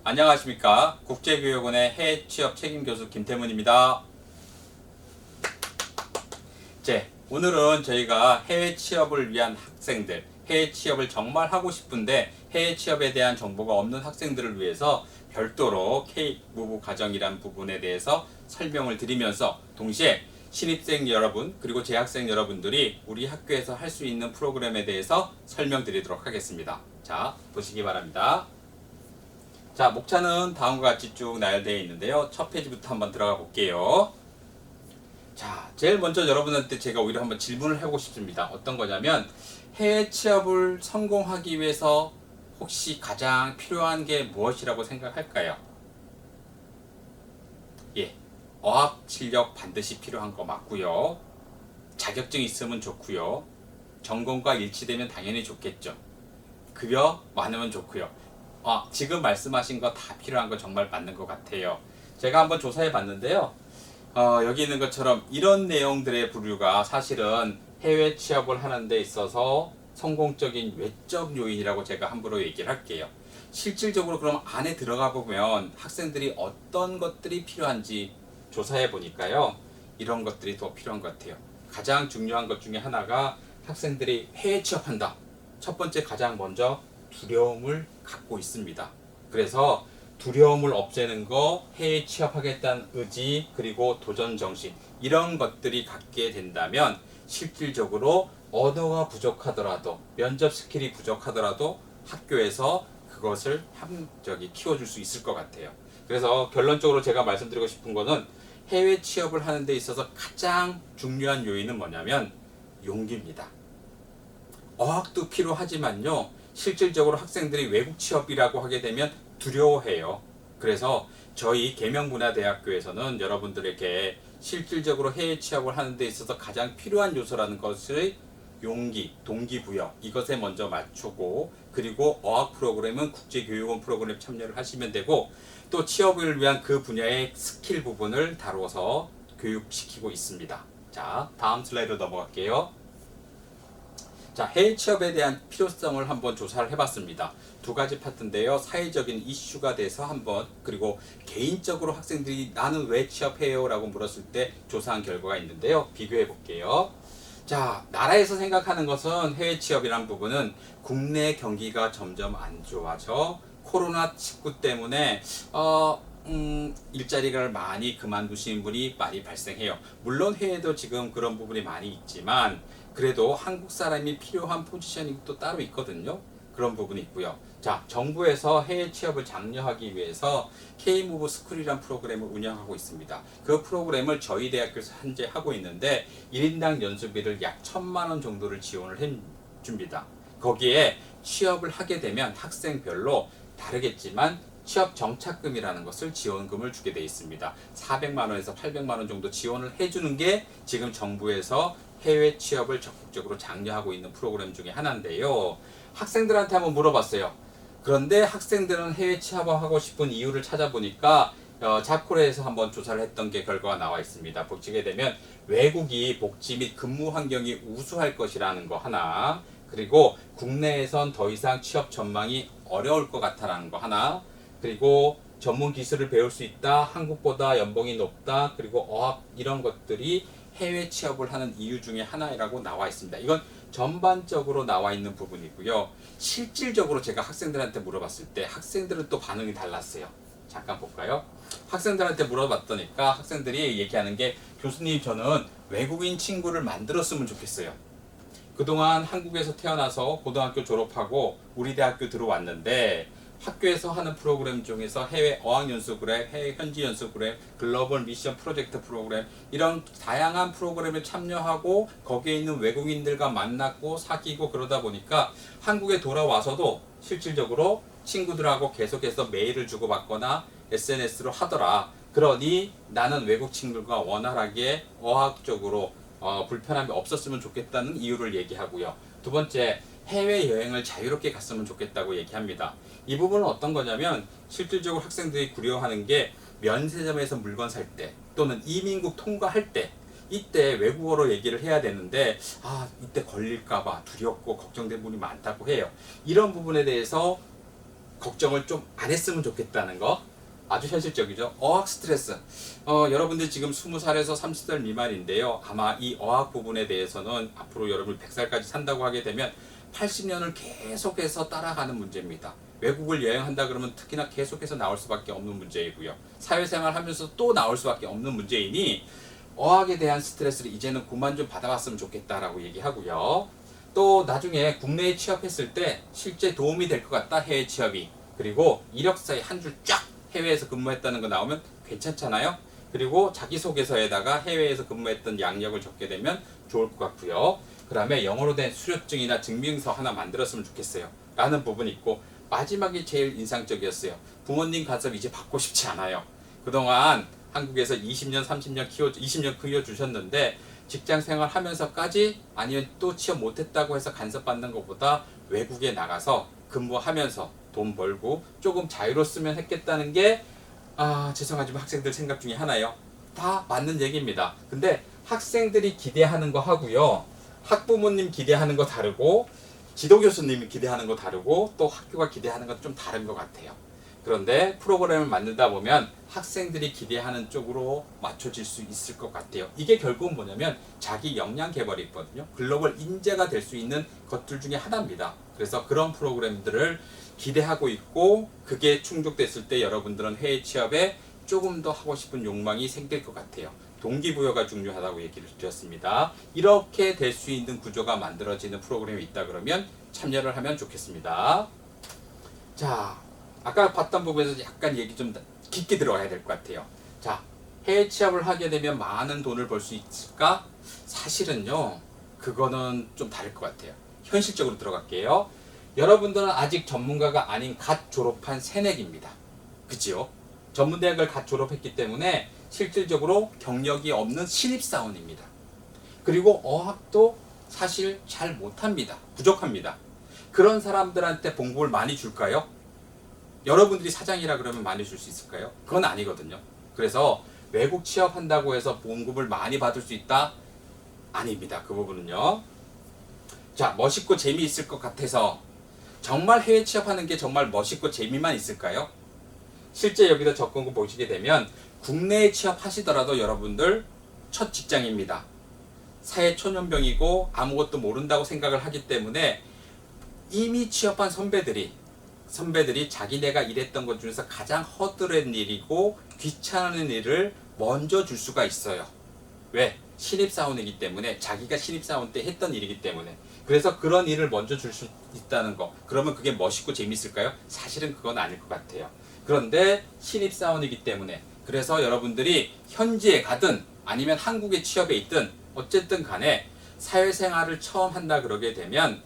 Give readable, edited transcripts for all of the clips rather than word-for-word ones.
안녕하십니까. 국제교육원의 해외 취업 책임 교수 김태문입니다. 오늘은 저희가 해외 취업을 위한 학생들, 해외 취업을 정말 하고 싶은데 해외 취업에 대한 정보가 없는 학생들을 위해서 별도로 K-무브 과정이란 부분에 대해서 설명을 드리면서 동시에 신입생 여러분 그리고 재학생 여러분들이 우리 학교에서 할 수 있는 프로그램에 대해서 설명드리도록 하겠습니다. 자, 보시기 바랍니다. 자, 목차는 다음과 같이 쭉 나열되어 있는데요. 첫 페이지부터 한번 들어가 볼게요. 자, 제일 먼저 여러분한테 제가 오히려 한번 질문을 해보고 싶습니다. 어떤 거냐면 해외 취업을 성공하기 위해서 혹시 가장 필요한 게 무엇이라고 생각할까요? 예, 어학 실력 반드시 필요한 거 맞고요. 자격증 있으면 좋고요. 전공과 일치되면 당연히 좋겠죠. 급여 많으면 좋고요. 지금 말씀하신 거 다 필요한 거 정말 맞는 것 같아요. 제가 한번 조사해 봤는데요. 여기 있는 것처럼 이런 내용들의 부류가 사실은 해외 취업을 하는 데 있어서 성공적인 외적 요인이라고 제가 함부로 얘기를 할게요. 실질적으로 그럼 안에 들어가 보면 학생들이 어떤 것들이 필요한지 조사해 보니까요. 이런 것들이 더 필요한 것 같아요. 가장 중요한 것 중에 하나가 학생들이 해외 취업한다. 첫 번째 가장 먼저 두려움을 갖고 있습니다. 그래서 두려움을 없애는 거, 해외 취업하겠다는 의지, 그리고 도전 정신 이런 것들이 갖게 된다면 실질적으로 언어가 부족하더라도 면접 스킬이 부족하더라도 학교에서 그것을 키워줄 수 있을 것 같아요. 그래서 결론적으로 제가 말씀드리고 싶은 거는 해외 취업을 하는 데 있어서 가장 중요한 요인은 뭐냐면 용기입니다. 어학도 필요하지만요. 실질적으로 학생들이 외국 취업이라고 하게 되면 두려워해요. 그래서 저희 계명문화대학교에서는 여러분들에게 실질적으로 해외 취업을 하는 데 있어서 가장 필요한 요소라는 것을 용기, 동기부여 이것에 먼저 맞추고 그리고 어학 프로그램은 국제교육원 프로그램 참여를 하시면 되고 또 취업을 위한 그 분야의 스킬 부분을 다루어서 교육시키고 있습니다. 자, 다음 슬라이드로 넘어갈게요. 자, 해외 취업에 대한 필요성을 한번 조사를 해봤습니다. 두 가지 파트인데요. 사회적인 이슈가 돼서 한번 그리고 개인적으로 학생들이 나는 왜 취업해요? 라고 물었을 때 조사한 결과가 있는데요. 비교해 볼게요. 자, 나라에서 생각하는 것은 해외 취업이라는 부분은 국내 경기가 점점 안 좋아져 코로나19 때문에 일자리를 많이 그만두시는 분이 많이 발생해요. 물론 해외도 지금 그런 부분이 많이 있지만 그래도 한국 사람이 필요한 포지션이 또 따로 있거든요. 그런 부분이 있고요. 자, 정부에서 해외 취업을 장려하기 위해서 K-무브 스쿨이라는 프로그램을 운영하고 있습니다. 그 프로그램을 저희 대학교에서 현재 하고 있는데 1인당 연수비를 약 1,000만 원 정도를 지원을 해줍니다. 거기에 취업을 하게 되면 학생별로 다르겠지만 취업 정착금이라는 것을 지원금을 주게 되어 있습니다. 400만 원에서 800만 원 정도 지원을 해주는 게 지금 정부에서 해외 취업을 적극적으로 장려하고 있는 프로그램 중에 하나인데요. 학생들한테 한번 물어봤어요. 그런데 학생들은 해외 취업하고 싶은 이유를 찾아보니까 자코레에서 한번 조사를 했던 게 결과가 나와 있습니다. 보시게 되면 외국이 복지 및 근무 환경이 우수할 것이라는 거 하나, 그리고 국내에선 더 이상 취업 전망이 어려울 것 같다라는 거 하나, 그리고 전문 기술을 배울 수 있다, 한국보다 연봉이 높다, 그리고 어학 이런 것들이 해외 취업을 하는 이유 중에 하나라고 나와 있습니다. 이건 전반적으로 나와 있는 부분이고요. 실질적으로 제가 학생들한테 물어봤을 때 학생들은 또 반응이 달랐어요. 잠깐 볼까요? 학생들한테 물어봤더니까 학생들이 얘기하는 게 교수님 저는 외국인 친구를 만들었으면 좋겠어요. 그동안 한국에서 태어나서 고등학교 졸업하고 우리 대학교 들어왔는데 학교에서 하는 프로그램 중에서 해외 어학연수 프로그램, 해외 현지 연수 프로그램, 글로벌 미션 프로젝트 프로그램 이런 다양한 프로그램에 참여하고 거기에 있는 외국인들과 만났고 사귀고 그러다 보니까 한국에 돌아와서도 실질적으로 친구들하고 계속해서 메일을 주고받거나 SNS로 하더라. 그러니 나는 외국 친구들과 원활하게 어학적으로 불편함이 없었으면 좋겠다는 이유를 얘기하고요. 두 번째, 해외여행을 자유롭게 갔으면 좋겠다고 얘기합니다. 이 부분은 어떤 거냐면 실질적으로 학생들이 두려워하는 게 면세점에서 물건 살 때 또는 이민국 통과할 때 이때 외국어로 얘기를 해야 되는데 이때 걸릴까봐 두렵고 걱정된 분이 많다고 해요. 이런 부분에 대해서 걱정을 좀 안 했으면 좋겠다는 거. 아주 현실적이죠. 어학 스트레스. 여러분들 지금 20살에서 30살 미만인데요. 아마 이 어학 부분에 대해서는 앞으로 여러분 100살까지 산다고 하게 되면 80년을 계속해서 따라가는 문제입니다. 외국을 여행한다 그러면 특히나 계속해서 나올 수밖에 없는 문제이고요. 사회생활 하면서 또 나올 수밖에 없는 문제이니 어학에 대한 스트레스를 이제는 그만 좀 받아봤으면 좋겠다라고 얘기하고요. 또 나중에 국내에 취업했을 때 실제 도움이 될 것 같다, 해외 취업이. 그리고 이력서에 한 줄 쫙 해외에서 근무했다는 거 나오면 괜찮잖아요. 그리고 자기소개서에다가 해외에서 근무했던 양력을 적게 되면 좋을 것 같고요. 그 다음에 영어로 된 수료증이나 증명서 하나 만들었으면 좋겠어요 라는 부분이 있고, 마지막이 제일 인상적이었어요. 부모님 간섭 이제 받고 싶지 않아요. 그동안 한국에서 20년 30년 20년 키워주셨는데 직장 생활 하면서까지 아니면 또 취업 못했다고 해서 간섭받는 것보다 외국에 나가서 근무하면서 돈 벌고 조금 자유로웠으면 했겠다는 게 죄송하지만 학생들 생각 중에 하나예요. 다 맞는 얘기입니다. 근데 학생들이 기대하는 거 하고요, 학부모님 기대하는 거 다르고, 지도교수님이 기대하는 거 다르고, 또 학교가 기대하는 건 좀 다른 것 같아요. 그런데 프로그램을 만들다 보면 학생들이 기대하는 쪽으로 맞춰질 수 있을 것 같아요. 이게 결국은 뭐냐면 자기 역량 개발이거든요. 글로벌 인재가 될 수 있는 것들 중에 하나입니다. 그래서 그런 프로그램들을 기대하고 있고, 그게 충족됐을 때 여러분들은 해외 취업에 조금 더 하고 싶은 욕망이 생길 것 같아요. 동기부여가 중요하다고 얘기를 드렸습니다. 이렇게 될 수 있는 구조가 만들어지는 프로그램이 있다 그러면 참여를 하면 좋겠습니다. 자, 아까 봤던 부분에서 약간 얘기 좀 깊게 들어가야 될 것 같아요. 자, 해외 취업을 하게 되면 많은 돈을 벌 수 있을까? 사실은요, 그거는 좀 다를 것 같아요. 현실적으로 들어갈게요. 여러분들은 아직 전문가가 아닌 갓 졸업한 새내기입니다. 그치요? 전문대학을 갓 졸업했기 때문에 실질적으로 경력이 없는 신입사원입니다. 그리고 어학도 사실 잘 못합니다. 부족합니다. 그런 사람들한테 봉급을 많이 줄까요? 여러분들이 사장이라 그러면 많이 줄 수 있을까요? 그건 아니거든요. 그래서 외국 취업한다고 해서 봉급을 많이 받을 수 있다? 아닙니다. 그 부분은요. 자, 멋있고 재미있을 것 같아서 정말 해외 취업하는 게 정말 멋있고 재미만 있을까요? 실제 여기다 접근구 보시게 되면 국내에 취업하시더라도 여러분들 첫 직장입니다. 사회 초년병이고 아무것도 모른다고 생각을 하기 때문에 이미 취업한 선배들이 자기네가 일했던 것 중에서 가장 허드렛 일이고 귀찮은 일을 먼저 줄 수가 있어요. 왜? 신입사원이기 때문에, 자기가 신입사원 때 했던 일이기 때문에. 그래서 그런 일을 먼저 줄 수 있다는 거, 그러면 그게 멋있고 재밌을까요? 사실은 그건 아닐 것 같아요. 그런데 신입사원이기 때문에, 그래서 여러분들이 현지에 가든 아니면 한국에 취업에 있든 어쨌든 간에 사회생활을 처음 한다 그러게 되면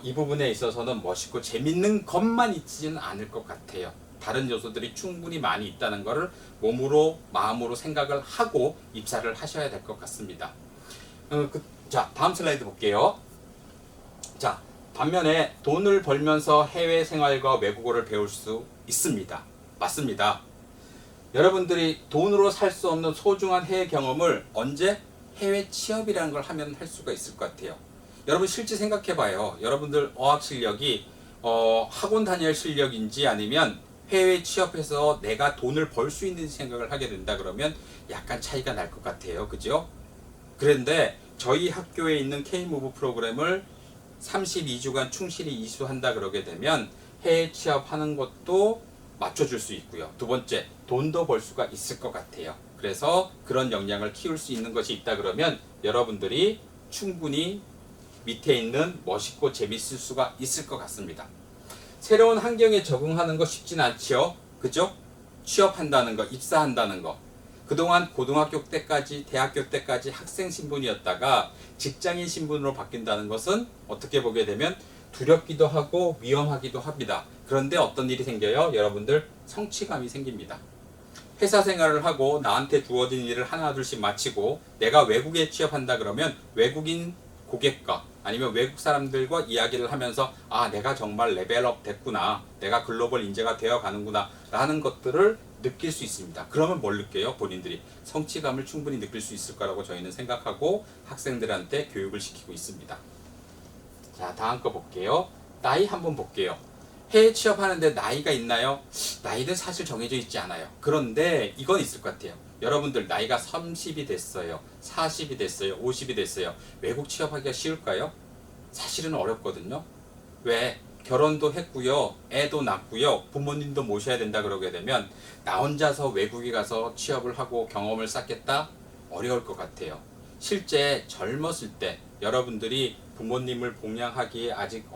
이 부분에 있어서는 멋있고 재밌는 것만 있지는 않을 것 같아요. 다른 요소들이 충분히 많이 있다는 것을 몸으로 마음으로 생각을 하고 입사를 하셔야 될 것 같습니다. 자, 다음 슬라이드 볼게요. 자, 반면에 돈을 벌면서 해외 생활과 외국어를 배울 수 있습니다. 맞습니다. 여러분들이 돈으로 살 수 없는 소중한 해외 경험을 언제? 해외 취업이라는 걸 하면 할 수가 있을 것 같아요. 여러분 실제 생각해봐요. 여러분들 어학 실력이 학원 다닐 실력인지 아니면 해외 취업해서 내가 돈을 벌 수 있는 생각을 하게 된다 그러면 약간 차이가 날 것 같아요. 그죠? 그런데 저희 학교에 있는 K-Move 프로그램을 32주간 충실히 이수한다 그러게 되면 해외 취업하는 것도 맞춰줄 수 있고요. 두 번째, 돈도 벌 수가 있을 것 같아요. 그래서 그런 역량을 키울 수 있는 것이 있다 그러면 여러분들이 충분히 밑에 있는 멋있고 재밌을 수가 있을 것 같습니다. 새로운 환경에 적응하는 거 쉽진 않죠. 그죠? 취업한다는 거, 입사한다는 거. 그동안 고등학교 때까지, 대학교 때까지 학생 신분이었다가 직장인 신분으로 바뀐다는 것은 어떻게 보게 되면 두렵기도 하고 위험하기도 합니다. 그런데 어떤 일이 생겨요? 여러분들 성취감이 생깁니다. 회사 생활을 하고 나한테 주어진 일을 하나둘씩 마치고 내가 외국에 취업한다 그러면 외국인 고객과 아니면 외국 사람들과 이야기를 하면서 내가 정말 레벨업 됐구나, 내가 글로벌 인재가 되어 가는구나 라는 것들을 느낄 수 있습니다. 그러면 뭘 느껴요? 본인들이 성취감을 충분히 느낄 수 있을 거라고 저희는 생각하고 학생들한테 교육을 시키고 있습니다. 자, 다음 거 볼게요. 나이 한번 볼게요. 해외 취업하는데 나이가 있나요? 나이는 사실 정해져 있지 않아요. 그런데 이건 있을 것 같아요. 여러분들 나이가 30이 됐어요. 40이 됐어요. 50이 됐어요. 외국 취업하기가 쉬울까요? 사실은 어렵거든요. 왜? 결혼도 했고요. 애도 낳고요. 부모님도 모셔야 된다 그러게 되면 나 혼자서 외국에 가서 취업을 하고 경험을 쌓겠다? 어려울 것 같아요. 실제 젊었을 때 여러분들이 부모님을 봉양하기에 아직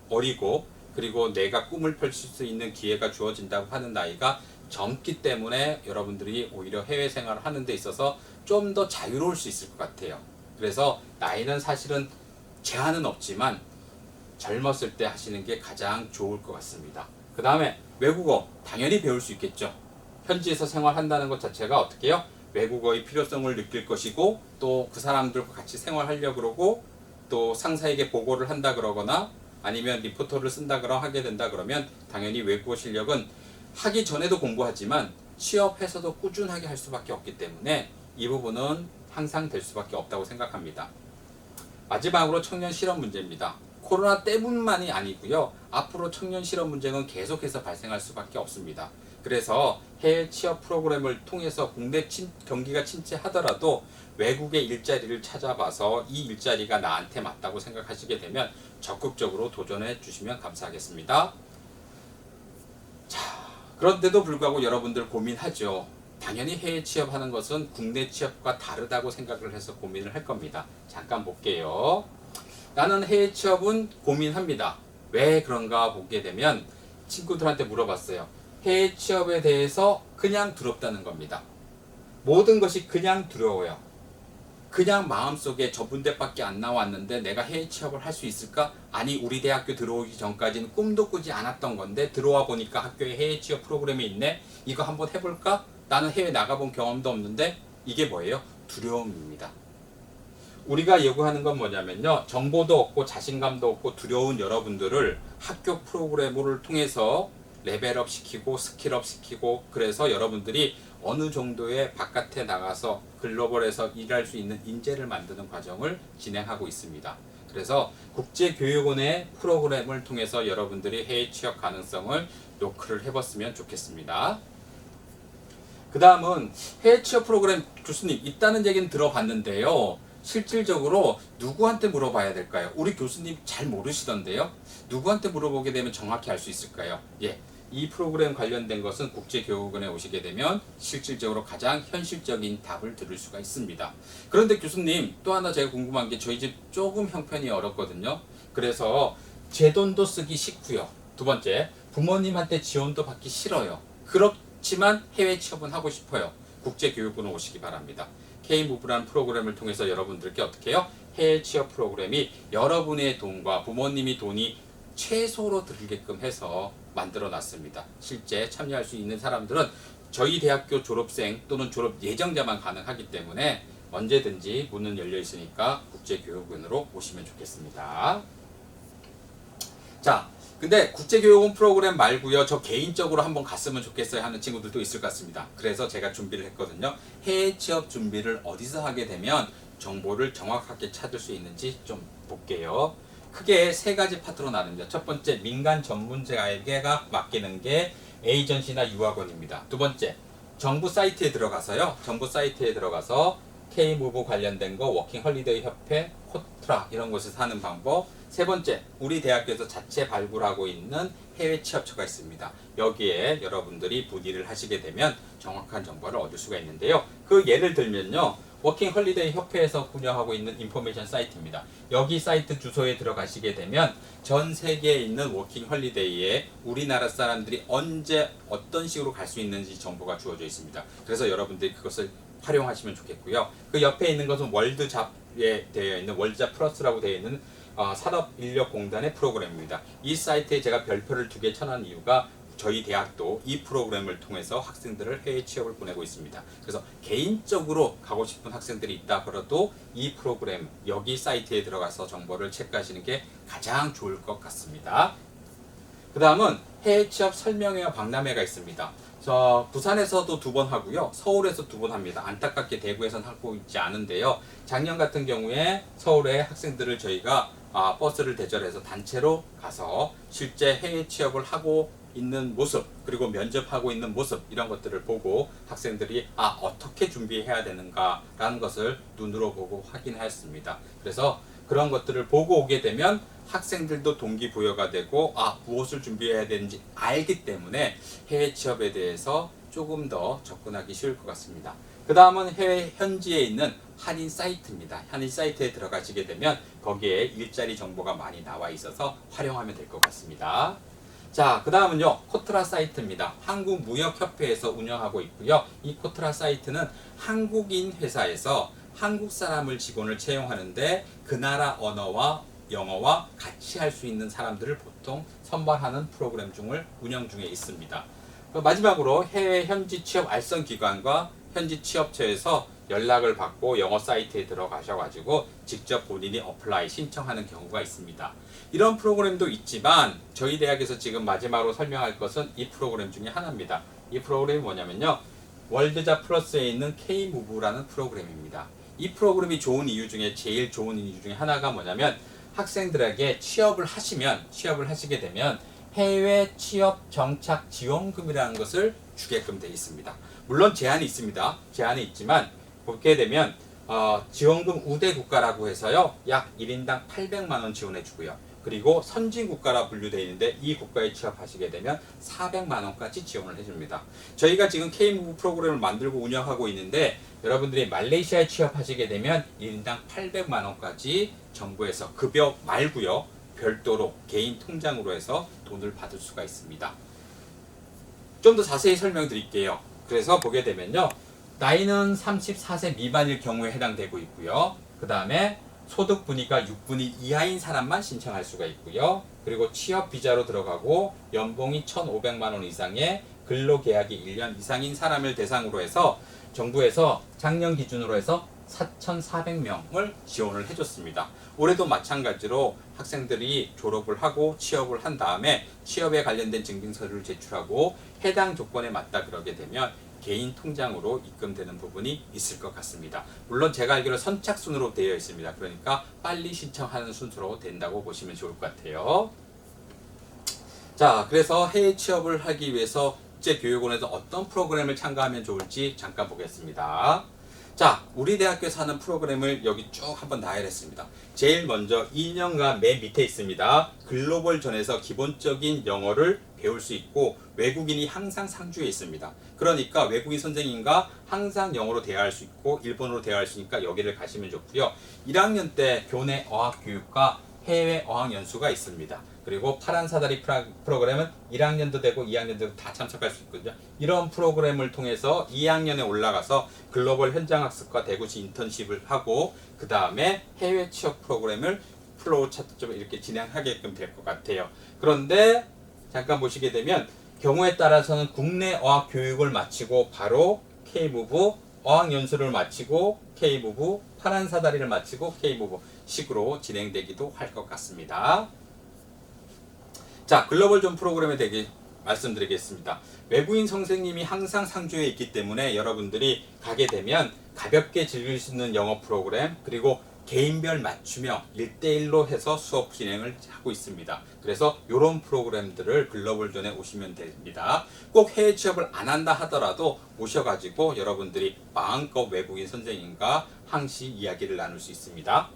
어리고 그리고 내가 꿈을 펼칠 수 있는 기회가 주어진다고 하는 나이가 젊기 때문에 여러분들이 오히려 해외 생활을 하는 데 있어서 좀 더 자유로울 수 있을 것 같아요. 그래서 나이는 사실은 제한은 없지만 젊었을 때 하시는 게 가장 좋을 것 같습니다. 그 다음에 외국어 당연히 배울 수 있겠죠. 현지에서 생활한다는 것 자체가 어떻게 해요? 외국어의 필요성을 느낄 것이고 또 그 사람들과 같이 생활하려고 그러고 또 상사에게 보고를 한다 그러거나 아니면 리포터를 쓴다 그러 하게 된다 그러면 당연히 외국어 실력은 하기 전에도 공부하지만 취업해서도 꾸준하게 할 수밖에 없기 때문에 이 부분은 항상 될 수밖에 없다고 생각합니다. 마지막으로 청년 실업 문제입니다. 코로나 때문만이 아니고요. 앞으로 청년 실업 문제는 계속해서 발생할 수밖에 없습니다. 그래서 해외 취업 프로그램을 통해서 국내 경기가 침체하더라도 외국의 일자리를 찾아봐서 이 일자리가 나한테 맞다고 생각하시게 되면 적극적으로 도전해 주시면 감사하겠습니다. 자, 그런데도 불구하고 여러분들 고민하죠. 당연히 해외 취업하는 것은 국내 취업과 다르다고 생각을 해서 고민을 할 겁니다. 잠깐 볼게요. 나는 해외 취업은 고민합니다. 왜 그런가 보게 되면 친구들한테 물어봤어요. 해외 취업에 대해서 그냥 두렵다는 겁니다. 모든 것이 그냥 두려워요. 그냥 마음속에 저 군데밖에 안 나왔는데 내가 해외 취업을 할 수 있을까? 아니 우리 대학교 들어오기 전까지는 꿈도 꾸지 않았던 건데 들어와 보니까 학교에 해외 취업 프로그램이 있네? 이거 한번 해볼까? 나는 해외 나가본 경험도 없는데 이게 뭐예요? 두려움입니다. 우리가 요구하는 건 뭐냐면요. 정보도 없고 자신감도 없고 두려운 여러분들을 학교 프로그램을 통해서 레벨업 시키고 스킬업 시키고 그래서 여러분들이 어느 정도의 바깥에 나가서 글로벌에서 일할 수 있는 인재를 만드는 과정을 진행하고 있습니다. 그래서 국제교육원의 프로그램을 통해서 여러분들이 해외 취업 가능성을 노크를 해봤으면 좋겠습니다. 그 다음은 해외 취업 프로그램 교수님 있다는 얘기는 들어봤는데요. 실질적으로 누구한테 물어봐야 될까요? 우리 교수님 잘 모르시던데요. 누구한테 물어보게 되면 정확히 알 수 있을까요? 예, 이 프로그램 관련된 것은 국제교육원에 오시게 되면 실질적으로 가장 현실적인 답을 들을 수가 있습니다. 그런데 교수님 또 하나 제가 궁금한 게 저희 집 조금 형편이 어렵거든요. 그래서 제 돈도 쓰기 싫고요. 두 번째, 부모님한테 지원도 받기 싫어요. 그렇지만 해외 취업은 하고 싶어요. 국제교육원에 오시기 바랍니다. K-Move라는 프로그램을 통해서 여러분들께 어떻게 해요? 해외 취업 프로그램이 여러분의 돈과 부모님이 돈이 최소로 들게끔 해서 만들어 놨습니다. 실제 참여할 수 있는 사람들은 저희 대학교 졸업생 또는 졸업 예정자만 가능하기 때문에 언제든지 문은 열려 있으니까 국제교육원으로 오시면 좋겠습니다. 자, 근데 국제교육원 프로그램 말고요. 저 개인적으로 한번 갔으면 좋겠어요 하는 친구들도 있을 것 같습니다. 그래서 제가 준비를 했거든요. 해외 취업 준비를 어디서 하게 되면 정보를 정확하게 찾을 수 있는지 좀 볼게요. 크게 세 가지 파트로 나눕니다. 첫 번째, 민간 전문가에게가 맡기는 게 에이전시나 유학원입니다. 두 번째, 정부 사이트에 들어가서요. 정부 사이트에 들어가서 K-Move 관련된 거, 워킹 헐리데이 협회, 코트라 이런 곳에서 하는 방법. 세 번째, 우리 대학교에서 자체 발굴하고 있는 해외 취업처가 있습니다. 여기에 여러분들이 문의를 하시게 되면 정확한 정보를 얻을 수가 있는데요. 그 예를 들면요. 워킹 헐리데이 협회에서 운영하고 있는 인포메이션 사이트입니다. 여기 사이트 주소에 들어가시게 되면 전 세계에 있는 워킹 헐리데이에 우리나라 사람들이 언제 어떤 식으로 갈 수 있는지 정보가 주어져 있습니다. 그래서 여러분들이 그것을 활용하시면 좋겠고요. 그 옆에 있는 것은 월드잡에 되어 있는 월드잡 플러스라고 되어 있는 산업인력공단의 프로그램입니다. 이 사이트에 제가 별표를 2개 쳐놓은 이유가 저희 대학도 이 프로그램을 통해서 학생들을 해외 취업을 보내고 있습니다. 그래서 개인적으로 가고 싶은 학생들이 있다 그래도 이 프로그램 여기 사이트에 들어가서 정보를 체크하시는 게 가장 좋을 것 같습니다. 그 다음은 해외 취업 설명회와 박람회가 있습니다. 부산에서도 2번 하고요. 서울에서 2번 합니다. 안타깝게 대구에서는 하고 있지 않은데요. 작년 같은 경우에 서울의 학생들을 저희가 버스를 대절해서 단체로 가서 실제 해외 취업을 하고 있는 모습, 그리고 면접하고 있는 모습, 이런 것들을 보고 학생들이 어떻게 준비해야 되는가라는 것을 눈으로 보고 확인했습니다. 그래서 그런 것들을 보고 오게 되면 학생들도 동기부여가 되고 무엇을 준비해야 되는지 알기 때문에 해외 취업에 대해서 조금 더 접근하기 쉬울 것 같습니다. 그 다음은 해외 현지에 있는 한인 사이트입니다. 한인 사이트에 들어가시게 되면 거기에 일자리 정보가 많이 나와 있어서 활용하면 될 것 같습니다. 자, 그 다음은요, 코트라 사이트입니다. 한국무역협회에서 운영하고 있고요. 이 코트라 사이트는 한국인 회사에서 한국 사람을 직원을 채용하는데 그 나라 언어와 영어와 같이 할 수 있는 사람들을 보통 선발하는 프로그램 중을 운영 중에 있습니다. 마지막으로 해외 현지 취업 알선 기관과 현지 취업처에서 연락을 받고 영어 사이트에 들어가셔가지고 직접 본인이 어플라이 신청하는 경우가 있습니다. 이런 프로그램도 있지만 저희 대학에서 지금 마지막으로 설명할 것은 이 프로그램 중에 하나입니다. 이 프로그램이 뭐냐면요, 월드잡 플러스에 있는 K무브라는 프로그램입니다. 이 프로그램이 좋은 이유 중에 제일 좋은 이유 중에 하나가 뭐냐면 학생들에게 취업을 하시게 되면 해외 취업 정착 지원금이라는 것을 주게끔 되어 있습니다. 물론 제한이 있습니다. 제한이 있지만 보게 되면 지원금 우대 국가라고 해서요, 약 1인당 800만 원 지원해 주고요. 그리고 선진 국가라 분류되어 있는데 이 국가에 취업하시게 되면 400만 원까지 지원을 해줍니다. 저희가 지금 K무브 프로그램을 만들고 운영하고 있는데 여러분들이 말레이시아에 취업하시게 되면 1인당 800만 원까지 정부에서 급여 말고요, 별도로 개인 통장으로 해서 돈을 받을 수가 있습니다. 좀 더 자세히 설명드릴게요. 그래서 보게 되면요, 나이는 34세 미만일 경우에 해당되고 있고요. 그 다음에 소득 분위가 6분위 이하인 사람만 신청할 수가 있고요. 그리고 취업 비자로 들어가고 연봉이 1,500만 원 이상의 근로계약이 1년 이상인 사람을 대상으로 해서 정부에서 작년 기준으로 해서 4,400명을 지원을 해줬습니다. 올해도 마찬가지로 학생들이 졸업을 하고 취업을 한 다음에 취업에 관련된 증빙서류를 제출하고 해당 조건에 맞다 그러게 되면 개인 통장으로 입금되는 부분이 있을 것 같습니다. 물론 제가 알기로 선착순으로 되어 있습니다. 그러니까 빨리 신청하는 순서로 된다고 보시면 좋을 것 같아요. 자, 그래서 해외 취업을 하기 위해서 국제교육원에서 어떤 프로그램을 참가하면 좋을지 잠깐 보겠습니다. 자, 우리 대학교에서 하는 프로그램을 여기 쭉 한번 나열했습니다. 제일 먼저 2년간 맨 밑에 있습니다. 글로벌 전에서 기본적인 영어를 배울 수 있고 외국인이 항상 상주에 있습니다. 그러니까 외국인 선생님과 항상 영어로 대화할 수 있고 일본어로 대화할 수 있으니까 여기를 가시면 좋고요. 1학년 때 교내 어학교육과 해외 어학연수가 있습니다. 그리고 파란 사다리 프로그램은 1학년도 되고 2학년도 다 참석할 수 있거든요. 이런 프로그램을 통해서 2학년에 올라가서 글로벌 현장학습과 대구시 인턴십을 하고 그 다음에 해외 취업 프로그램을 플로우 차트적으로 이렇게 진행하게끔 될 것 같아요. 그런데 잠깐 보시게 되면 경우에 따라서는 국내 어학교육을 마치고 바로 K무브 어학연수를 마치고 K무브 파란 사다리를 마치고 K무브 식으로 진행되기도 할 것 같습니다. 자, 글로벌 존 프로그램에 대해 말씀드리겠습니다. 외국인 선생님이 항상 상주에 있기 때문에 여러분들이 가게 되면 가볍게 즐길 수 있는 영어 프로그램, 그리고 개인별 맞춤형 1대1로 해서 수업 진행을 하고 있습니다. 그래서 이런 프로그램들을 글로벌 존에 오시면 됩니다. 꼭 해외 취업을 안 한다 하더라도 오셔가지고 여러분들이 마음껏 외국인 선생님과 항시 이야기를 나눌 수 있습니다.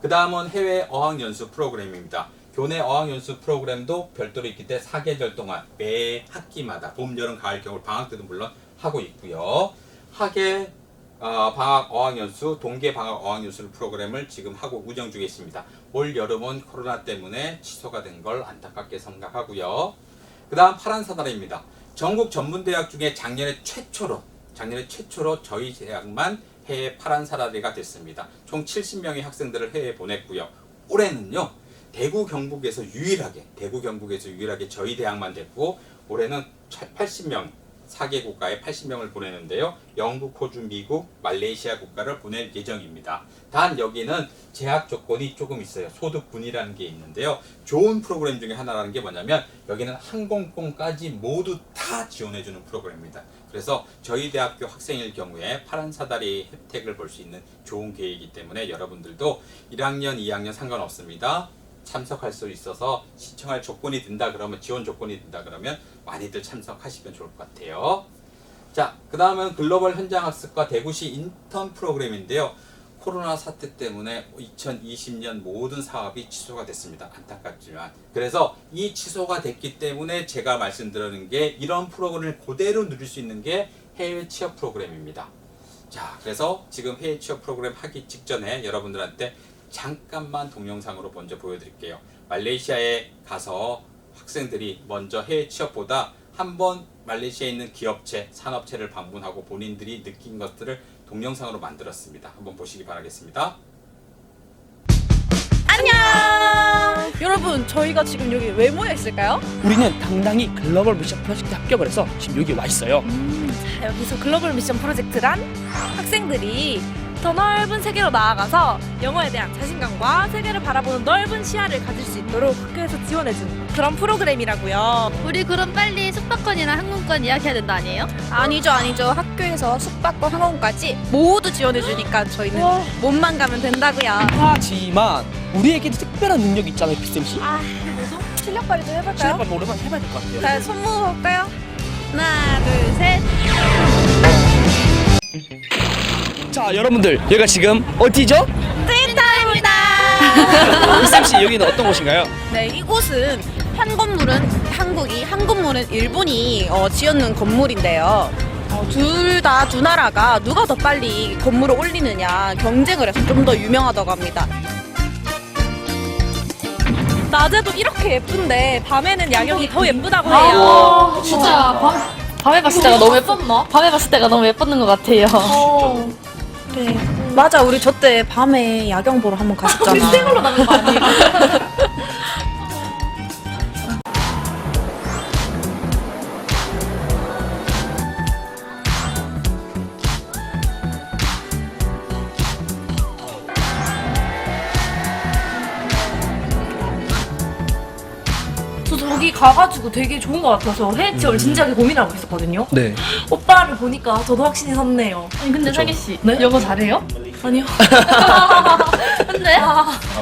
그 다음은 해외 어학연수 프로그램입니다. 교내 어학연수 프로그램도 별도로 있기 때문에 4계절 동안 매 학기마다 봄, 여름, 가을, 겨울 방학 때도 물론 하고 있고요. 학예 방학 어학연수, 동계 방학 어학연수 프로그램을 지금 하고 운영 중에 있습니다. 올 여름은 코로나 때문에 취소가 된 걸 안타깝게 생각하고요. 그 다음 파란 사다리입니다. 전국 전문대학 중에 작년에 최초로 저희 대학만 해외 파란 사다리가 됐습니다. 총 70명의 학생들을 해외에 보냈고요. 올해는요, 대구 경북에서 유일하게 저희 대학만 됐고 올해는 80명 4개 국가에 80명을 보내는데요. 영국, 호주, 미국, 말레이시아 국가를 보낼 예정입니다. 단 여기는 제약 조건이 조금 있어요. 소득분이라는 게 있는데요. 좋은 프로그램 중에 하나라는 게 뭐냐면 여기는 항공권까지 모두 다 지원해주는 프로그램입니다. 그래서 저희 대학교 학생일 경우에 파란 사다리 혜택을 볼 수 있는 좋은 계획이기 때문에 여러분들도 1학년, 2학년 상관없습니다. 참석할 수 있어서 신청할 조건이 된다 그러면, 지원 조건이 된다 그러면 많이들 참석하시면 좋을 것 같아요. 자, 그 다음은 글로벌 현장학습과 대구시 인턴 프로그램인데요. 코로나 사태 때문에 2020년 모든 사업이 취소가 됐습니다. 안타깝지만. 그래서 이 취소가 됐기 때문에 제가 말씀드리는 게 이런 프로그램을 그대로 누릴 수 있는 게 해외 취업 프로그램입니다. 자, 그래서 지금 해외 취업 프로그램 하기 직전에 여러분들한테 잠깐만 동영상으로 먼저 보여드릴게요. 말레이시아에 가서 학생들이 먼저 해외 취업보다 한번 말레이시아에 있는 기업체, 산업체를 방문하고 본인들이 느낀 것들을 동영상으로 만들었습니다. 한번 보시기 바라겠습니다. 안녕! 여러분, 저희가 지금 여기 왜 모여 있을까요? 우리는 당당히 글로벌 미션 프로젝트 합격을 해서 지금 여기 와 있어요. 자, 여기서 글로벌 미션 프로젝트란 학생들이 더 넓은 세계로 나아가서 영어에 대한 자신감과 세계를 바라보는 넓은 시야를 가질 수 있도록 학교에서 지원해주는 그런 프로그램이라고요. 우리 그럼 빨리 숙박권이나 항공권 예약해야 된다 아니에요? 아니죠. 학교에서 숙박과 항공까지 모두 지원해주니까 저희는 몸만 가면 된다고요. 하지만 우리에게도 특별한 능력이 있잖아요, 비쌤씨. 실력 발휘 좀 해볼까요? 실력 발휘 오랜만에 해봐야 될 것 같아요. 자, 손 모아볼까요? 하나, 둘, 셋. 자, 여러분들, 여기가 지금 어디죠? 트윈타입니다. 비쌤씨, 여기는 어떤 곳인가요? 네, 이곳은 한 건물은 한국이, 한 건물은 일본이 지었는 건물인데요. 둘 다 두 나라가 누가 더 빨리 건물을 올리느냐 경쟁을 해서 좀 더 유명하다고 합니다. 낮에도 이렇게 예쁜데 밤에는 야경이 더 예쁘다고 해요. 진짜 밤에 봤을 때가 너무 예뻤나? 밤에 봤을 때가 너무 예뻤는 것 같아요. 네, 맞아. 우리 저 때 밤에 야경 보러 한번 갔었잖아. 우리 생얼로 나간 거 아니에요? 저 저기 가가지고 되게 좋은 것 같아서 해외 취업을 진지하게 고민하고 있었거든요. 네. 오빠를 보니까 저도 확신이 섰네요. 아니 근데 사기 씨 네? 영어 잘해요? 아니요. 근데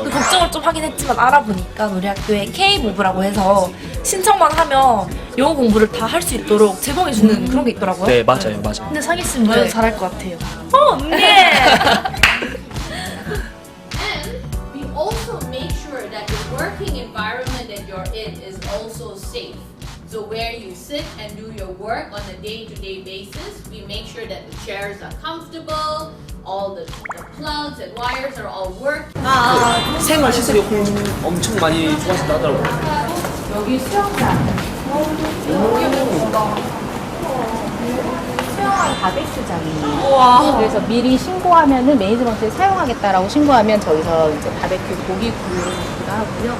그 걱정을 좀 하긴 했지만 알아보니까 우리 학교에 K-모브라고 해서 신청만 하면 영어 공부를 다 할 수 있도록 제공해주는 그런 게 있더라고요. 네, 맞아요, 맞아요. 근데 사기 씨는 네. 네. 잘할 것 같아요. 언니! We also make sure that the working environment that you're in is also safe. So where you sit and do your work on a day-to-day basis, we make sure that the chairs are comfortable, all the plugs and wires are all working. 생활 시설이 엄청 많이 좋아진다 하더라고요. 여기 수영장. 수영장 바베큐장이에요. 그래서 미리 신고하면은 매니지먼트에 사용하겠다라고 신고하면 저기서 이제 바베큐 고기 구우기도 하고요.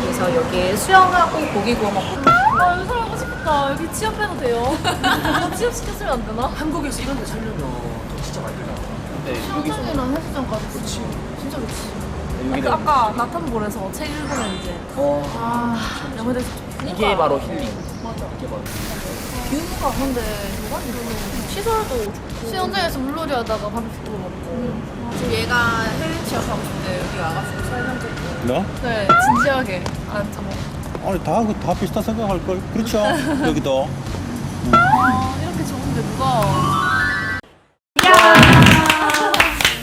그래서 여기에 수영하고 고기 구워 먹고. 아, 여기 살아가고 싶다. 여기 취업해도 돼요. 취업시켰으면 안 되나? 한국에서 이런 데 살려면 돈 진짜 많이 들다. 근데 수영장이랑 헬스장까지. 그렇지. 진짜 좋지. 여기는 아까 나탄볼에서 책 읽으면 이제 영어에 대해서 이게 바로 힐링. 맞아. 이게 바로. 뷰가 근데 시설도 좋고 수영장에서 물놀이 하다가 바베큐도 먹고. 지금 얘가 해외 취업하고 싶대. 여기 와가지고 설명도 너? 네 진지하게 알았죠. 아니 다 비슷한 생각할 걸. 그렇죠. 여기도. 이렇게 좋은데 누가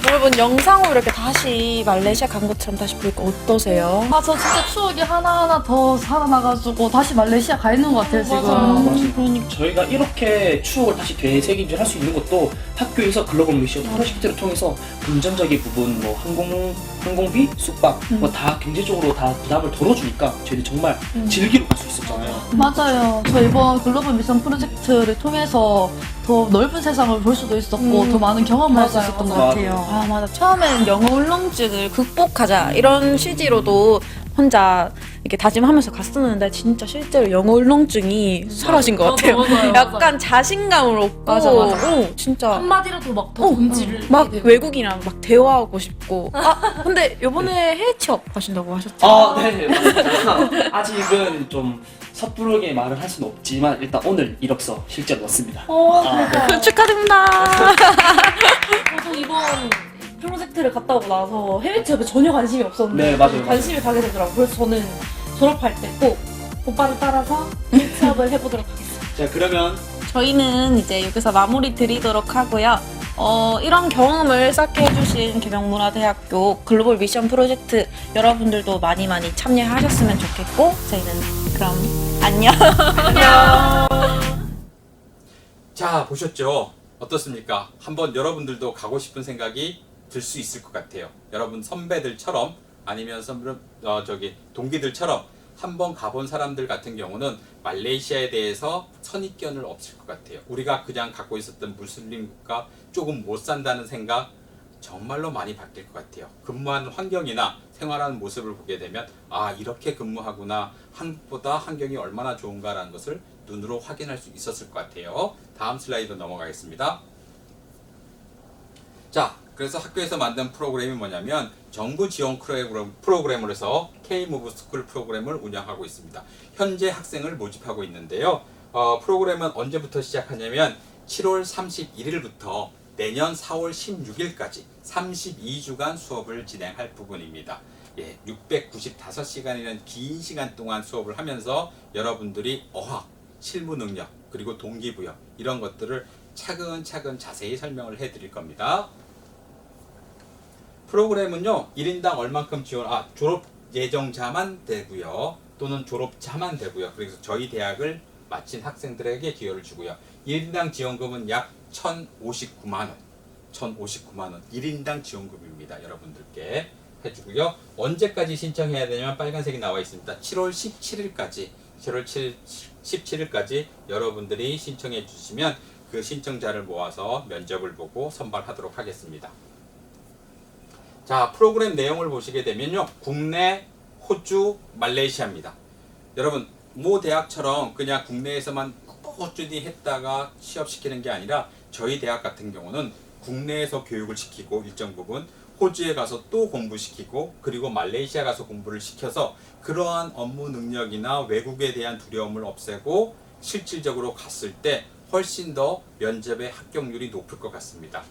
여러분, 영상으로 이렇게 다시 말레이시아 간 것처럼 다시 보니까 어떠세요? 아 저 진짜 추억이 하나하나 더 살아나가지고 다시 말레이시아 가 있는 것 같아요 지금. 저희가 이렇게 추억을 다시 되새김질할 수 있는 것도 학교에서 글로벌 미션 프로젝트를 통해서 금전적인 부분, 뭐 항공비, 숙박, 뭐 다 경제적으로 다 부담을 덜어주니까 저희는 정말 즐기러 갈 수 있었잖아요. 맞아요. 저 이번 글로벌 미션 프로젝트를 통해서 더 넓은 세상을 볼 수도 있었고 더 많은 경험을 할 수 있었던 것 같아요. 아, 맞아. 처음엔 영어 울렁증을 극복하자 이런 취지로도 혼자 이렇게 다짐하면서 갔었는데 진짜 실제로 영어 울렁증이 사라진 것 같아요. 맞아요. 약간 자신감을 얻고 맞아. 진짜 한마디라도 막 더 금지를 막 하게 되고. 외국인이랑 막 대화하고 싶고. 아 근데 이번에 해외 취업 가신다고 하셨죠? 네, 맞습니다. 아직은 좀 섣부르게 말을 할 수는 없지만 일단 오늘 이력서 실제로 넣었습니다. 네. 축하드립니다. 저도 이번 프로젝트를 갔다 오고 나서 해외 취업에 전혀 관심이 없었는데 네, 맞아요. 관심이 가게 되더라고요. 그래서 저는 졸업할 때 꼭 오빠를 따라서 해외 취업을 해보도록 하겠습니다. 자, 그러면 저희는 이제 여기서 마무리 드리도록 하고요. 이런 경험을 쌓게 해주신 계명문화대학교 글로벌 미션 프로젝트 여러분들도 많이 참여하셨으면 좋겠고 저희는 그럼 안녕. 자, 보셨죠? 어떻습니까? 한번 여러분들도 가고 싶은 생각이 들 수 있을 것 같아요. 여러분 선배들처럼 아니면 동기들처럼 한번 가본 사람들 같은 경우는 말레이시아에 대해서 선입견을 없을 것 같아요. 우리가 그냥 갖고 있었던 무슬림 국가 조금 못 산다는 생각 정말로 많이 바뀔 것 같아요. 근무하는 환경이나 생활하는 모습을 보게 되면 아, 이렇게 근무하구나, 한국보다 환경이 얼마나 좋은가라는 것을 눈으로 확인할 수 있었을 것 같아요. 다음 슬라이드 넘어가겠습니다. 자, 그래서 학교에서 만든 프로그램이 뭐냐면 정부 지원 프로그램으로 해서 K-Move 스쿨 프로그램을 운영하고 있습니다. 현재 학생을 모집하고 있는데요. 프로그램은 언제부터 시작하냐면 7월 31일부터 내년 4월 16일까지 32주간 수업을 진행할 부분입니다. 695시간이라는 긴 시간 동안 수업을 하면서 여러분들이 어학, 실무 능력, 그리고 동기부여 이런 것들을 차근차근 자세히 설명을 해드릴 겁니다. 프로그램은요, 1인당 얼만큼 졸업 예정자만 되고요, 또는 졸업자만 되고요. 그래서 저희 대학을 마친 학생들에게 기여를 주고요. 1인당 지원금은 약 1,059만원. 1,059만원. 1인당 지원금입니다. 여러분들께 해주고요. 언제까지 신청해야 되냐면 빨간색이 나와 있습니다. 7월 17일까지 여러분들이 신청해 주시면 그 신청자를 모아서 면접을 보고 선발하도록 하겠습니다. 자, 프로그램 내용을 보시게 되면요, 국내, 호주, 말레이시아입니다. 여러분, 모 대학처럼 그냥 국내에서만 꾸준히 했다가 취업시키는 게 아니라 저희 대학 같은 경우는 국내에서 교육을 시키고 일정 부분, 호주에 가서 또 공부시키고, 그리고 말레이시아 가서 공부를 시켜서 그러한 업무 능력이나 외국에 대한 두려움을 없애고 실질적으로 갔을 때 훨씬 더 면접의 합격률이 높을 것 같습니다.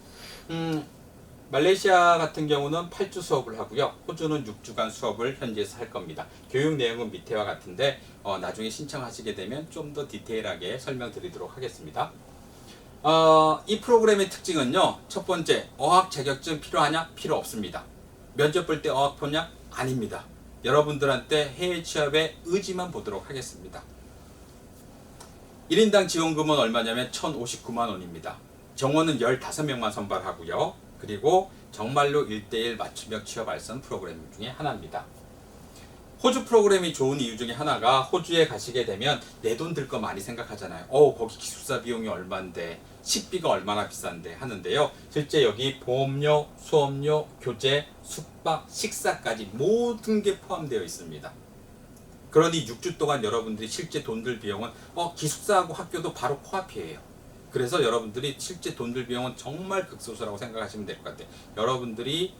말레이시아 같은 경우는 8주 수업을 하고요. 호주는 6주간 수업을 현지에서 할 겁니다. 교육 내용은 밑에와 같은데 나중에 신청하시게 되면 좀 더 디테일하게 설명드리도록 하겠습니다. 이 프로그램의 특징은요, 첫 번째, 어학 자격증 필요하냐? 필요 없습니다. 면접 볼 때 어학 보냐? 아닙니다. 여러분들한테 해외 취업의 의지만 보도록 하겠습니다. 1인당 지원금은 얼마냐면 1,059만 원입니다. 정원은 15명만 선발하고요. 그리고 정말로 1:1 맞춤형 취업 알선 프로그램 중에 하나입니다. 호주 프로그램이 좋은 이유 중에 하나가, 호주에 가시게 되면 내 돈 들 거 많이 생각하잖아요. 거기 기숙사 비용이 얼만데, 식비가 얼마나 비싼데 하는데요. 실제 여기 보험료, 수업료, 교재, 숙박, 식사까지 모든 게 포함되어 있습니다. 그러니 6주 동안 여러분들이 실제 돈 들 비용은 기숙사하고 학교도 바로 코앞이에요. 그래서 여러분들이 실제 돈 들 비용은 정말 극소수라고 생각하시면 될 것 같아요. 여러분들이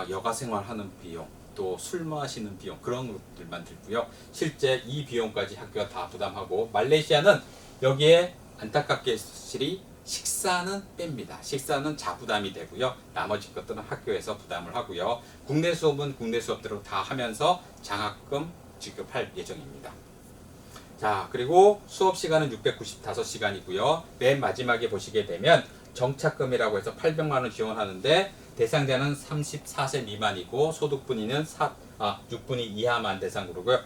여가 생활하는 비용, 또 술 마시는 비용, 그런 것들만 들고요. 실제 이 비용까지 학교가 다 부담하고, 말레이시아는 여기에 안타깝게 사실이 식사는 뺍니다. 식사는 자부담이 되고요. 나머지 것들은 학교에서 부담을 하고요. 국내 수업은 국내 수업대로 다 하면서 장학금 지급할 예정입니다. 자, 그리고 수업 시간은 695시간이고요. 맨 마지막에 보시게 되면 정착금이라고 해서 800만 원 지원하는데, 대상자는 34세 미만이고 소득분위는 6분위 이하만 대상으로고요.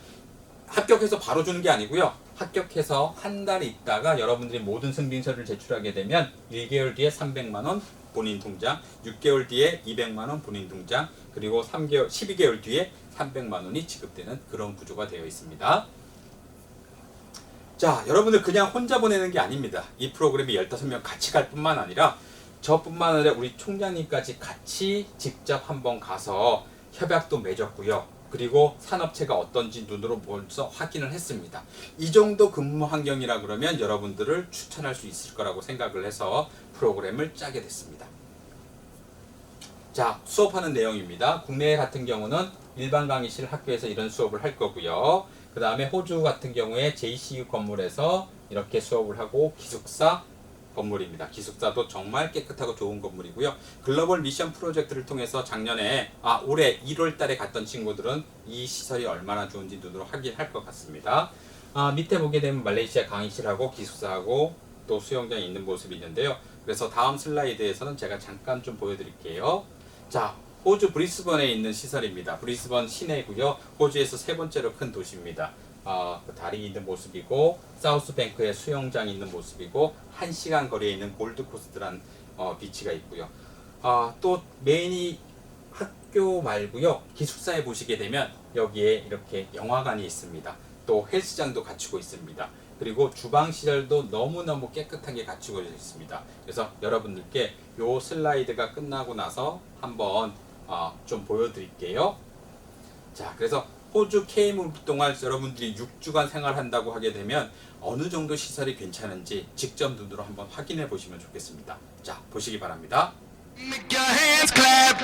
합격해서 바로 주는 게 아니고요. 합격해서 한 달 있다가 여러분들이 모든 승진서를 제출하게 되면 1개월 뒤에 300만 원 본인 통장, 6개월 뒤에 200만 원 본인 통장, 그리고 12개월 뒤에 300만 원이 지급되는 그런 구조가 되어 있습니다. 자, 여러분들 그냥 혼자 보내는 게 아닙니다. 이 프로그램이 15명 같이 갈 뿐만 아니라 저뿐만 아니라 우리 총장님까지 같이 직접 한번 가서 협약도 맺었고요. 그리고 산업체가 어떤지 눈으로 벌써 확인을 했습니다. 이 정도 근무 환경이라 그러면 여러분들을 추천할 수 있을 거라고 생각을 해서 프로그램을 짜게 됐습니다. 자, 수업하는 내용입니다. 국내 같은 경우는 일반 강의실 학교에서 이런 수업을 할 거고요. 그 다음에 호주 같은 경우에 JCU 건물에서 이렇게 수업을 하고 기숙사 건물입니다. 기숙사도 정말 깨끗하고 좋은 건물이고요. 글로벌 미션 프로젝트를 통해서 올해 1월 달에 갔던 친구들은 이 시설이 얼마나 좋은지 눈으로 확인할 것 같습니다. 밑에 보게 되면 말레이시아 강의실하고 기숙사하고 또 수영장이 있는 모습이 있는데요. 그래서 다음 슬라이드에서는 제가 잠깐 좀 보여드릴게요. 자, 호주 브리스번에 있는 시설입니다. 브리스번 시내고요. 호주에서 세 번째로 큰 도시입니다. 그 다리 있는 모습이고 사우스뱅크에 수영장이 있는 모습이고 1시간 거리에 있는 골드코스트란 비치가 있고요. 또 메인이 학교 말고요. 기숙사에 보시게 되면 여기에 이렇게 영화관이 있습니다. 또 헬스장도 갖추고 있습니다. 그리고 주방 시설도 너무너무 깨끗하게 갖추고 있습니다. 그래서 여러분들께 요 슬라이드가 끝나고 나서 한번 좀 보여드릴게요. 자, 그래서 호주 K무브 동안 여러분들이 6주간 생활한다고 하게 되면 어느 정도 시설이 괜찮은지 직접 눈으로 한번 확인해 보시면 좋겠습니다. 자, 보시기 바랍니다. Make your hands clap.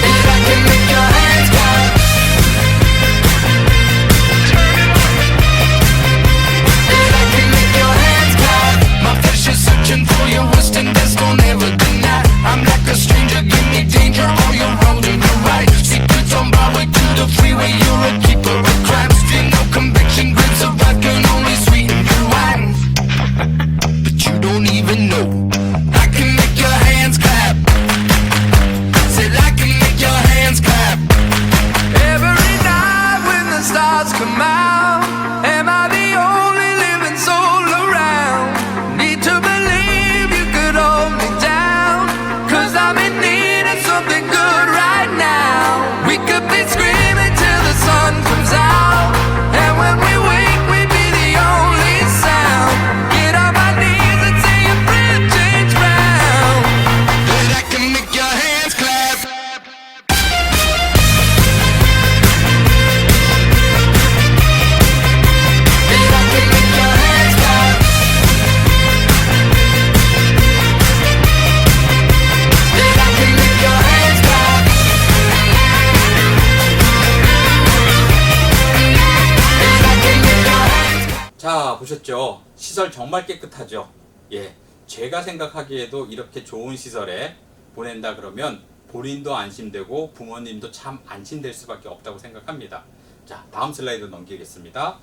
If I can make your hands clap. If I can make your hands clap. My flesh is searching for your wisdom, that's gon' never deny. I'm like a stranger, give me danger on your road and your right. Secrets on my way to the freeway, you're a keeper of crimes. Feel no conviction, grips of wrath can only sweeten your wine. But you don't even know I can make your hands clap. Said I can make your hands clap. Every night when the stars come out, am I the only living soul around? Need to believe you could hold me down, 'cause I'm in need of something good right now. We could be screaming till the sun comes out, and when we wake we'd be the only sound. Get on my knees and say a prayer, change round. That I can make your hands clap. That I can make your hands clap. That I can make your hands clap. That I can make your hands clap. 자, 보셨죠? 시설 정말 깨끗하죠? 예, 제가 생각하기에도 이렇게 좋은 시설에 보낸다 그러면 본인도 안심되고 부모님도 참 안심될 수밖에 없다고 생각합니다. 자, 다음 슬라이드 넘기겠습니다.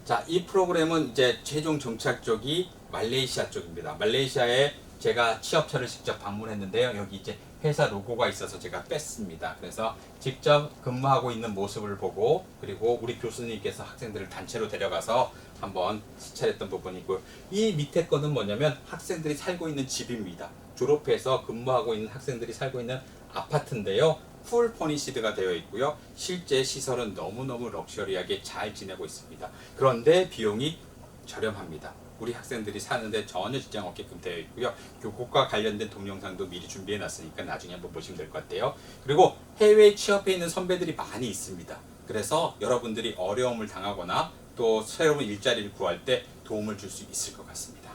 자, 이 프로그램은 이제 최종 정착 쪽이 말레이시아 쪽입니다. 말레이시아에 제가 취업처를 직접 방문했는데요. 여기 이제 회사 로고가 있어서 제가 뺐습니다. 그래서 직접 근무하고 있는 모습을 보고, 그리고 우리 교수님께서 학생들을 단체로 데려가서 한번 시찰했던 부분이 있고요. 이 밑에 거는 뭐냐면 학생들이 살고 있는 집입니다. 졸업해서 근무하고 있는 학생들이 살고 있는 아파트인데요. 풀 퍼니시드가 되어 있고요. 실제 시설은 너무너무 럭셔리하게 잘 지내고 있습니다. 그런데 비용이 저렴합니다. 우리 학생들이 사는데 전혀 지장 없게끔 되어 있고요. 교육과 관련된 동영상도 미리 준비해 놨으니까 나중에 한번 보시면 될 것 같아요. 그리고 해외에 취업해 있는 선배들이 많이 있습니다. 그래서 여러분들이 어려움을 당하거나 또 새로운 일자리를 구할 때 도움을 줄 수 있을 것 같습니다.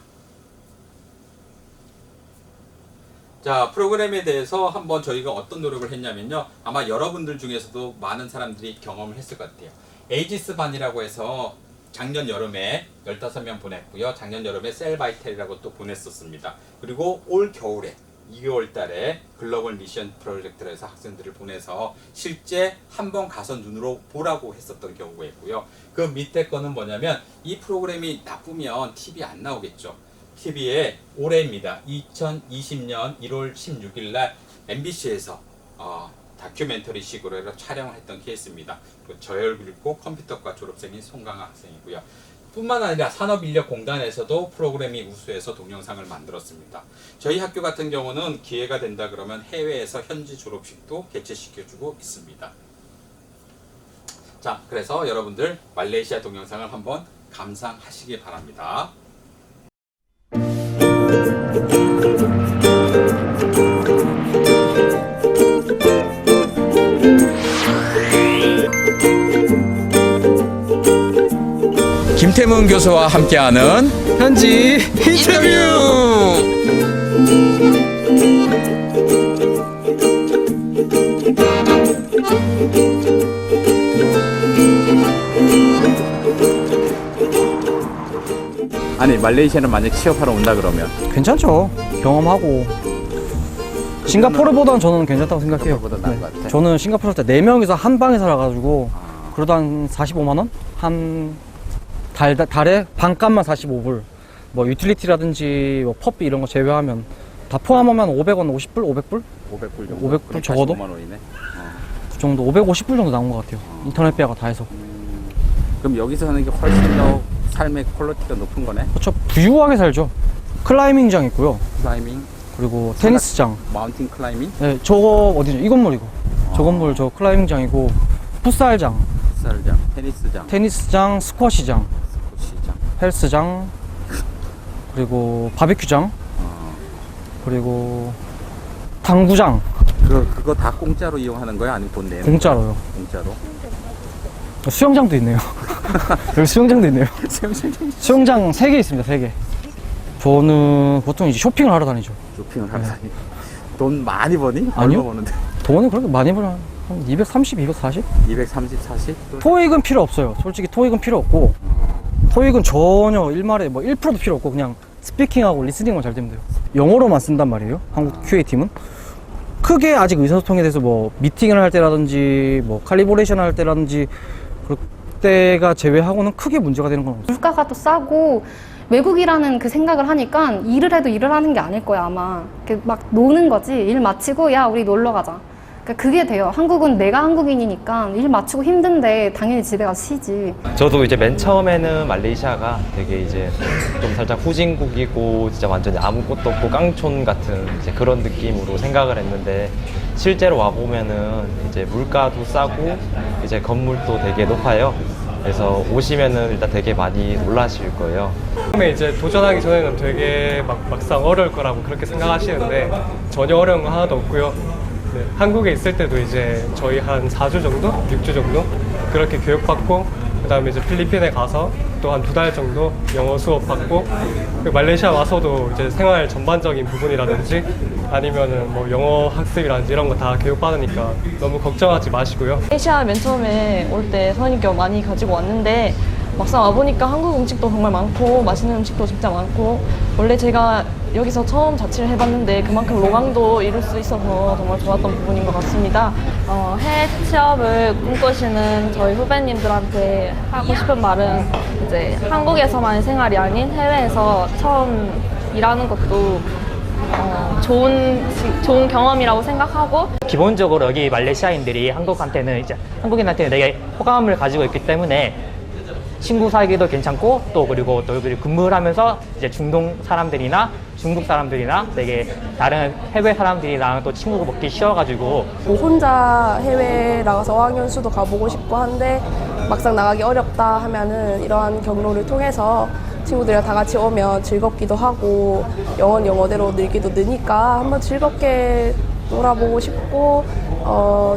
자, 프로그램에 대해서 한번 저희가 어떤 노력을 했냐면요. 아마 여러분들 중에서도 많은 사람들이 경험을 했을 것 같아요. 에이지스 반이라고 해서 작년 여름에 15명 보냈고요. 작년 여름에 셀바이텔이라고 또 보냈었습니다. 그리고 올 겨울에 2개월 달에 글로벌 미션 프로젝트를 해서 학생들을 보내서 실제 한번 가서 눈으로 보라고 했었던 경우가 있고요. 그 밑에 거는 뭐냐면 이 프로그램이 나쁘면 TV 안 나오겠죠. TV에 올해입니다. 2020년 1월 16일 날 MBC에서 다큐멘터리 식으로 해서 촬영을 했던 케이스입니다. 저 얼굴 있고 컴퓨터과 졸업생인 송강아 학생이고요. 뿐만 아니라 산업인력공단에서도 프로그램이 우수해서 동영상을 만들었습니다. 저희 학교 같은 경우는 기회가 된다 그러면 해외에서 현지 졸업식도 개최시켜주고 있습니다. 자, 그래서 여러분들 말레이시아 동영상을 한번 감상하시기 바랍니다. 이재문 교수와 함께하는 현지 인터뷰. 아니 말레이시아는 만약 취업하러 온다 그러면 괜찮죠. 경험하고. 싱가포르보다는 저는 괜찮다고 생각해요. 보다 나은 것 같아. 저는 싱가포르 살 때 4명이서 한 방에 살아가지고 그러다 한 45만 원? 한 달에 반값만 45불. 뭐 유틸리티라든지 뭐 펍비 이런 거 제외하면 다 포함하면 500원, 50불, 500불? 500불 정도. 500불 적어도? 85만 원이네. 그 정도 550불 정도 나온 것 같아요. 인터넷 비하가 다 해서. 그럼 여기서 하는 게 훨씬 더 삶의 퀄리티가 높은 거네. 그렇죠. 부유하게 살죠. 클라이밍장 있고요. 클라이밍, 그리고 테니스장. 마운틴 클라이밍, 네, 저거 어디죠? 이 건물이고. 저 건물 저 클라이밍장이고 풋살장, 풋살장, 테니스장, 테니스장, 스쿼시장, 시장. 헬스장, 그리고 바베큐장, 그리고 당구장 그거 다 공짜로 이용하는 거야? 아니면 돈 내는 공짜로요. 거야? 공짜로. 수영장도 있네요. 여기 수영장도 있네요. 수영장 3개 있습니다. 3개. 저는 보통 이제 쇼핑을 하러 다니죠. 쇼핑을 하러 다니. 돈 많이 버니? 아니요. 얼마 버는데? 돈을 그렇게 많이 벌어. 한 230, 240? 230, 40? 토익은 필요 없어요. 솔직히 토익은 필요 없고, 토익은 전혀 일말에 뭐 1%도 필요 없고 그냥 스피킹하고 리스닝만 잘 되면 돼요. 영어로만 쓴단 말이에요. 한국 QA팀은. 크게 아직 의사소통에 대해서 뭐 미팅을 할 때라든지 뭐 칼리브레이션 할 때라든지 그때가 제외하고는 크게 문제가 되는 건 없어요. 물가가 또 싸고 외국이라는 그 생각을 하니까 일을 해도 일을 하는 게 아닐 거야 아마. 막 노는 거지. 일 마치고 야 우리 놀러 가자. 그러니까 그게 돼요. 한국은 내가 한국인이니까 일 마치고 힘든데 당연히 집에 가서 쉬지. 저도 이제 맨 처음에는 말레이시아가 되게 이제 좀 살짝 후진국이고 진짜 완전히 아무것도 없고 깡촌 같은 이제 그런 느낌으로 생각을 했는데 실제로 와 보면은 이제 물가도 싸고 이제 건물도 되게 높아요. 그래서 오시면은 일단 되게 많이 놀라실 거예요. 처음에 이제 도전하기 전에는 되게 막상 어려울 거라고 그렇게 생각하시는데 전혀 어려운 거 하나도 없고요. 네, 한국에 있을 때도 이제 저희 한 4주 정도? 6주 정도? 그렇게 교육받고 그 다음에 이제 필리핀에 가서 또 한 2달 정도 영어 수업 받고 그리고 말레이시아 와서도 이제 생활 전반적인 부분이라든지 아니면은 뭐 영어 학습이라든지 이런 거 다 교육받으니까 너무 걱정하지 마시고요. 말레이시아 맨 처음에 올 때 선입견 많이 가지고 왔는데 막상 와보니까 한국 음식도 정말 많고 맛있는 음식도 진짜 많고 원래 제가 여기서 처음 자취를 해봤는데 그만큼 로망도 이룰 수 있어서 정말 좋았던 부분인 것 같습니다. 해외 취업을 꿈꾸시는 저희 후배님들한테 하고 싶은 말은 이제 한국에서만의 생활이 아닌 해외에서 처음 일하는 것도 좋은 경험이라고 생각하고 기본적으로 여기 말레이시아인들이 한국인한테는 되게 호감을 가지고 있기 때문에 친구 사귀기도 괜찮고 또 그리고 또 여기 근무를 하면서 이제 중동 사람들이나 중국 사람들이나 되게 다른 해외 사람들이랑 또 친구가 먹기 쉬워가지고 혼자 해외 나가서 어학연수도 가보고 싶고 한데 막상 나가기 어렵다 하면은 이러한 경로를 통해서 친구들이랑 다 같이 오면 즐겁기도 하고 영어는 영어대로 늘기도 느니까 한번 즐겁게 놀아보고 싶고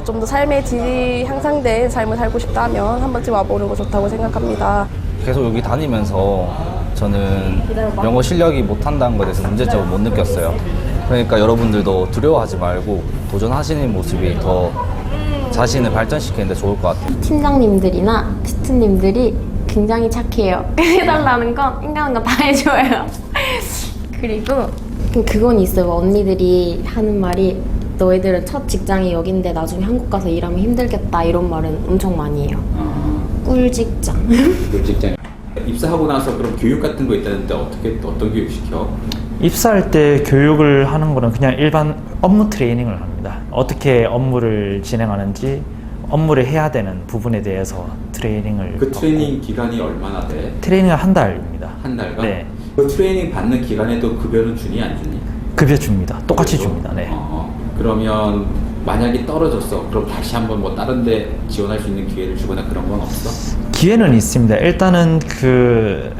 좀 더 삶의 질이 향상된 삶을 살고 싶다면 한 번쯤 와보는 거 좋다고 생각합니다. 계속 여기 다니면서 저는 영어 실력이 못한다는 것에 대해서 문제점을 못 느꼈어요. 그러니까 여러분들도 두려워하지 말고 도전하시는 모습이 더 자신을 발전시키는 데 좋을 것 같아요. 팀장님들이나 스태프님들이 굉장히 착해요. 해달라는 건 인간한 거 다 해줘요. 그리고 그건 있어요. 언니들이 하는 말이 너희들은 첫 직장이 여긴데 나중에 한국 가서 일하면 힘들겠다 이런 말은 엄청 많이 해요. 꿀직장. 꿀직장. 입사하고 나서 그럼 교육 같은 거 있다는데 어떤 교육 시켜? 입사할 때 교육을 하는 거는 그냥 일반 업무 트레이닝을 합니다. 어떻게 업무를 진행하는지 업무를 해야 되는 부분에 대해서 트레이닝을 그 트레이닝 기간이 얼마나 돼? 트레이닝은 한 달입니다. 한 달간? 네. 그 트레이닝 받는 기간에도 급여는 주니 안 주니? 급여 줍니다. 똑같이 줍니다. 네. 그러면 만약에 떨어졌어. 그럼 다시 한번 뭐 다른 데 지원할 수 있는 기회를 주거나 그런 건 없어? 기회는 있습니다. 일단은 그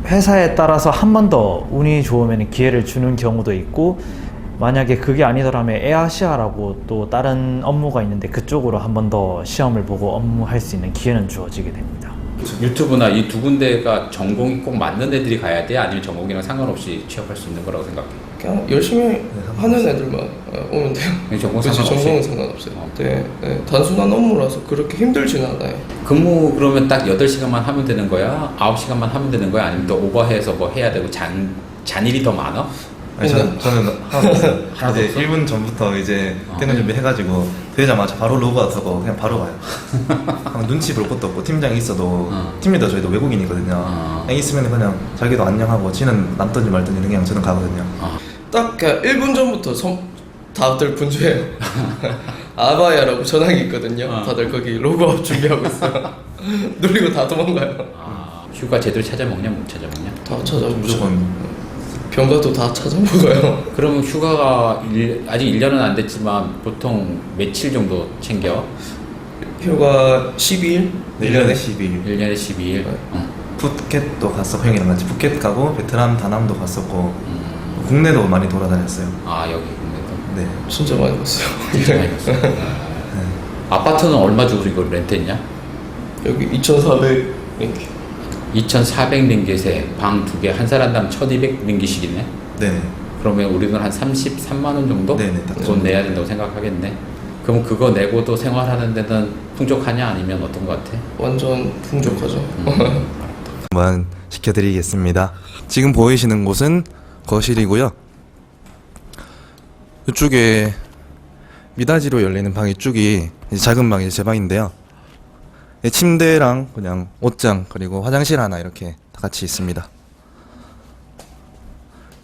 회사에 따라서 한 번 더 운이 좋으면 기회를 주는 경우도 있고 만약에 그게 아니더라면 에아시아라고 또 다른 업무가 있는데 그쪽으로 한 번 더 시험을 보고 업무할 수 있는 기회는 주어지게 됩니다. 유튜브나 이 두 군데가 전공이 꼭 맞는 애들이 가야 돼? 아니면 전공이랑 상관없이 취업할 수 있는 거라고 생각해? 그냥 열심히 하는 애들만 오면 돼요. 전공 그치, 상관없이? 전공은 상관없어요. 네, 단순한 업무라서 그렇게 힘들지는 않아요. 근무 그러면 딱 8시간만 하면 되는 거야? 9시간만 하면 되는 거야? 아니면 또 오버해서 뭐 해야 되고 잔일이 더 많아? 아니, 저는 하나도 없어요. 이제 1분 전부터 이제 퇴근 준비해가지고 되자마자 바로 로그아웃 하고 그냥 바로 가요. 눈치 볼 것도 없고 팀장이 있어도 팀리더 저희도 외국인이거든요. 그냥 있으면 그냥 자기도 안녕하고 지는 남든지 말든지 그냥 저는 가거든요. 딱 그냥 1분 전부터 다들 분주해요. 아바야라고 전화기 있거든요. 다들 거기 로그아웃 준비하고 있어요. 누리고 다 도망가요. 휴가 제대로 찾아먹냐 못 찾아먹냐? 다 찾아먹죠. 병가도 다 찾아먹어요. 그러면 휴가가 아직 1년은 안 됐지만 보통 며칠 정도 챙겨? 휴가 12일? 1년에 12일. 1년에 12일. 푸켓도 갔었고 형이랑 같이 푸켓 가고 베트남 다낭도 갔었고 국내도 많이 돌아다녔어요. 아 여기 국내도? 네. 진짜 많이 갔어요. 진짜 많이 갔어요. 아파트는 얼마 주고 이걸 렌트했냐? 여기 2,400 링기. 2,400링깃에 방 2개 한 사람당 1,200링깃이네. 네. 그러면 우리 돈 한 33만 원 정도? 네네. 돈 내야 된다고 생각하겠네. 그럼 그거 내고도 생활하는 데는 풍족하냐 아니면 어떤 것 같아? 완전 풍족하죠. 한번 시켜드리겠습니다. 지금 보이시는 곳은 거실이고요. 이쪽에 미닫이로 열리는 방 이쪽이 이제 작은 방이 제 방인데요. 침대랑 그냥 옷장 그리고 화장실 하나 이렇게 다 같이 있습니다.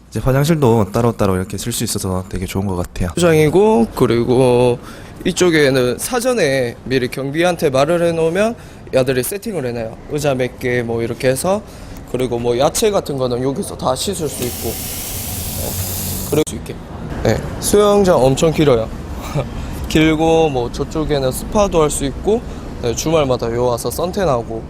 이제 화장실도 따로따로 이렇게 쓸 수 있어서 되게 좋은 것 같아요. 장이고 그리고 이쪽에는 사전에 미리 경비한테 말을 해놓으면 야들이 세팅을 해놔요. 의자 몇 개 뭐 이렇게 해서 그리고 뭐 야채 같은 거는 여기서 다 씻을 수 있고 그럴 수 있게. 네, 수영장 엄청 길어요. 길고 뭐 저쪽에는 스파도 할 수 있고 네, 주말마다 요 와서 선탠하고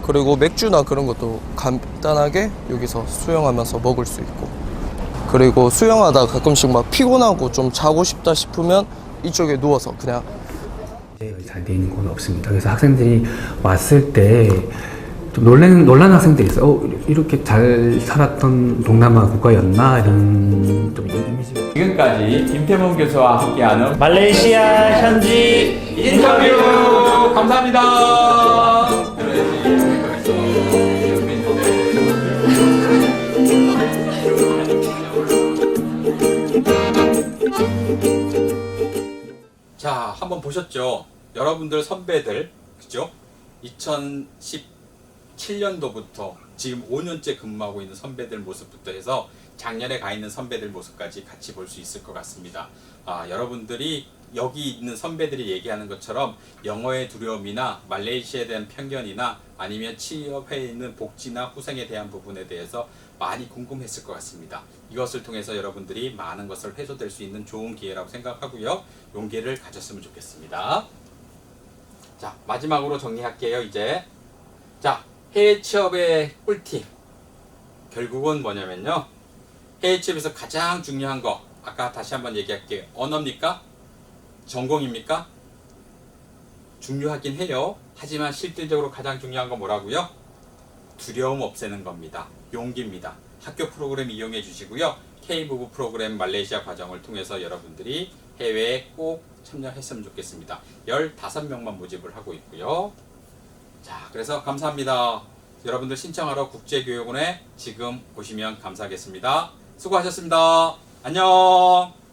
그리고 맥주나 그런 것도 간단하게 여기서 수영하면서 먹을 수 있고 그리고 수영하다 가끔씩 막 피곤하고 좀 자고 싶다 싶으면 이쪽에 누워서 그냥 잘 돼 있는 건 없습니다. 그래서 학생들이 왔을 때 좀 놀라는 학생들이 있어요. 이렇게 잘 살았던 동남아 국가였나 이런 좀 이미지. 지금까지 김태범 교수와 함께하는 말레이시아 현지 인터뷰 감사합니다. 자, 한번 보셨죠? 여러분들 선배들, 그죠? 2017년도부터 지금 5년째 근무하고 있는 선배들 모습부터 해서 작년에 가 있는 선배들 모습까지 같이 볼 수 있을 것 같습니다. 여러분들이 여기 있는 선배들이 얘기하는 것처럼 영어의 두려움이나 말레이시아에 대한 편견이나 아니면 취업해 있는 복지나 후생에 대한 부분에 대해서 많이 궁금했을 것 같습니다. 이것을 통해서 여러분들이 많은 것을 해소될 수 있는 좋은 기회라고 생각하고요. 용기를 가졌으면 좋겠습니다. 자, 마지막으로 정리할게요. 이제 자, 해외 취업의 꿀팁 결국은 뭐냐면요, 해외 취업에서 가장 중요한 거 아까 다시 한번 얘기할게요. 언어입니까? 전공입니까? 중요하긴 해요. 하지만 실질적으로 가장 중요한 건 뭐라고요? 두려움 없애는 겁니다. 용기입니다. 학교 프로그램 이용해 주시고요. K부부 프로그램 말레이시아 과정을 통해서 여러분들이 해외에 꼭 참여했으면 좋겠습니다. 15명만 모집을 하고 있고요. 자, 그래서 감사합니다. 여러분들 신청하러 국제교육원에 지금 오시면 감사하겠습니다. 수고하셨습니다. 안녕.